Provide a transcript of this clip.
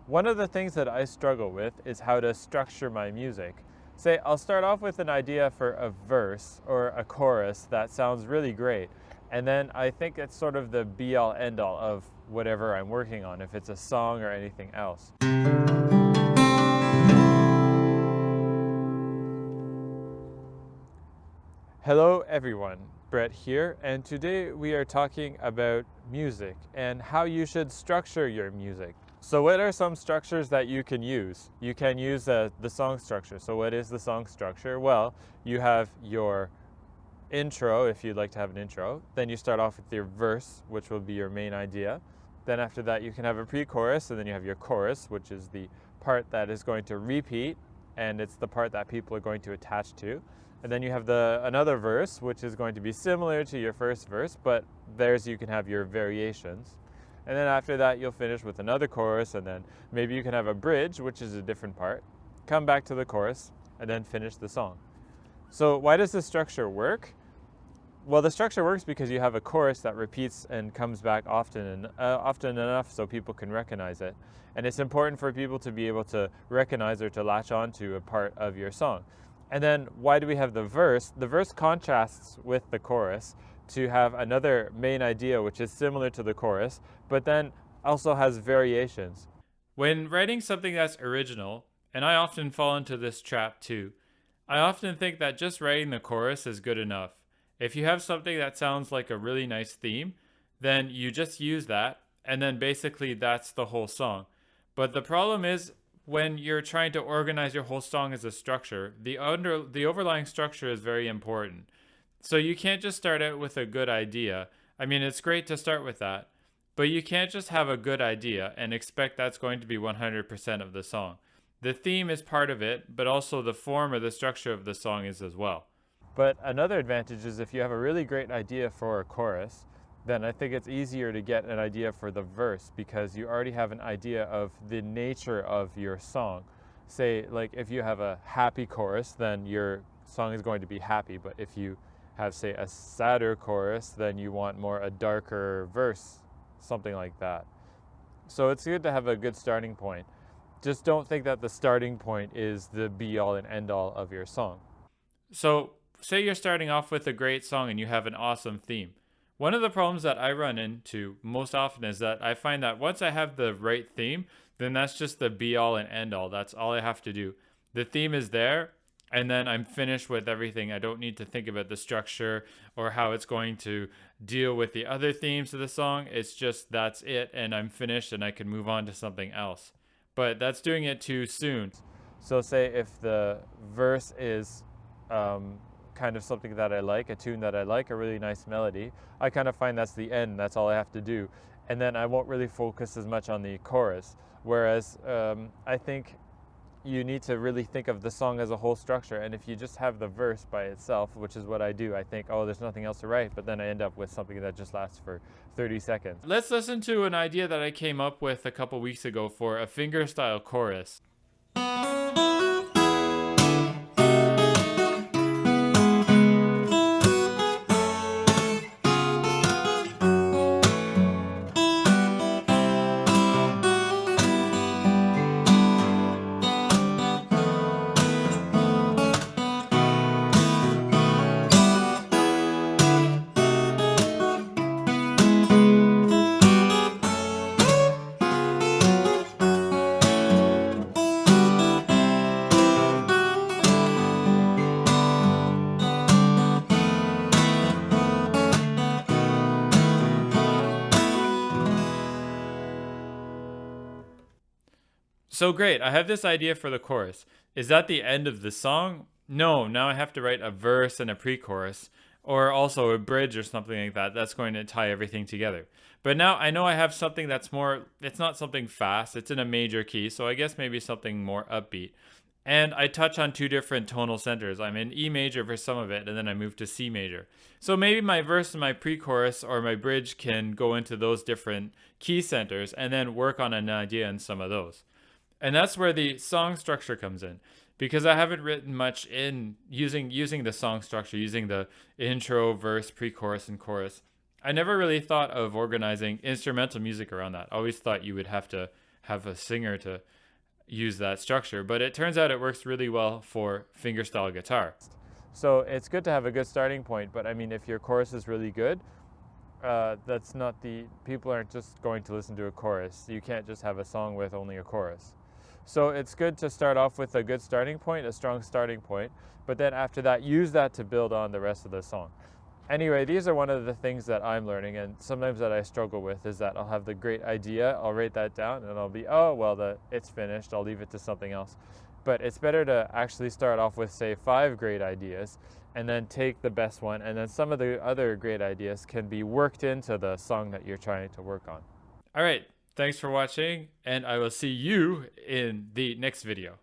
One of the things that I struggle with is how to structure my music. Say, I'll start off with an idea for a verse or a chorus that sounds really great, and then I think it's sort of the be all end all of whatever I'm working on, if it's a song or anything else. Hello, everyone. Brett here, and today we are talking about music and how you should structure your music. So, what are some structures that you can use? You can use the song structure. So, what is the song structure? Well, you have your intro, if you'd like to have an intro. Then you start off with your verse, which will be your main idea. Then, after that, you can have a pre chorus, and then you have your chorus, which is the part that is going to repeat, and it's the part that people are going to attach to. And then you have another verse, which is going to be similar to your first verse, but there's you can have your variations. And then after that, you'll finish with another chorus, and then maybe you can have a bridge, which is a different part, come back to the chorus, and then finish the song. So why does this structure work? Well, the structure works because you have a chorus that repeats and comes back often enough so people can recognize it. And it's important for people to be able to recognize or to latch on to a part of your song. And then why do we have the verse? The verse contrasts with the chorus to have another main idea which is similar to the chorus, but then also has variations. When writing something that's original, and I often fall into this trap too, I often think that just writing the chorus is good enough. If you have something that sounds like a really nice theme, then you just use that, and then basically that's the whole song. But the problem is when you're trying to organize your whole song as a structure, the overlying structure is very important. So you can't just start out with a good idea. I mean, it's great to start with that, but you can't just have a good idea and expect that's going to be 100% of the song. The theme is part of it, but also the form or the structure of the song is as well. But another advantage is if you have a really great idea for a chorus, then I think it's easier to get an idea for the verse because you already have an idea of the nature of your song. Say, like, if you have a happy chorus, then your song is going to be happy. But if you have, say, a sadder chorus, then you want more a darker verse, something like that. So it's good to have a good starting point. Just don't think that the starting point is the be all and end all of your song. So, say you're starting off with a great song and you have an awesome theme. One of the problems that I run into most often is that I find that once I have the right theme, then that's just the be all and end all. That's all I have to do. The theme is there, and then I'm finished with everything. I don't need to think about the structure or how it's going to deal with the other themes of the song. It's just that's it, and I'm finished, and I can move on to something else. But that's doing it too soon. So, say if the verse is kind of something that I like, a tune that I like, a really nice melody, I kind of find that's the end, that's all I have to do. And then I won't really focus as much on the chorus. Whereas I think you need to really think of the song as a whole structure. And if you just have the verse by itself, which is what I do, I think, oh, there's nothing else to write, but then I end up with something that just lasts for 30 seconds. Let's listen to an idea that I came up with a couple weeks ago for a fingerstyle chorus. So great, I have this idea for the chorus. Is that the end of the song? No, now I have to write a verse and a pre chorus, or also a bridge or something like that. That's going to tie everything together. But now I know I have something that's more, it's not something fast, it's in a major key, so I guess maybe something more upbeat. And I touch on two different tonal centers. I'm in E major for some of it, and then I move to C major. So maybe my verse and my pre chorus or my bridge can go into those different key centers and then work on an idea in some of those. And that's where the song structure comes in, because I haven't written much in using the song structure, using the intro, verse, pre-chorus, and chorus. I never really thought of organizing instrumental music around that. I always thought you would have to have a singer to use that structure. But it turns out it works really well for fingerstyle guitar. So it's good to have a good starting point, but I mean, if your chorus is really good, that's not people aren't just going to listen to a chorus. You can't just have a song with only a chorus. So it's good to start off with a good starting point, a strong starting point, but then after that, use that to build on the rest of the song. Anyway, these are one of the things that I'm learning, and sometimes that I struggle with is that I'll have the great idea, I'll write that down, and I'll be, oh, well, it's finished, I'll leave it to something else. But it's better to actually start off with, say, 5 great ideas, and then take the best one, and then some of the other great ideas can be worked into the song that you're trying to work on. All right, thanks for watching, and I will see you in the next video.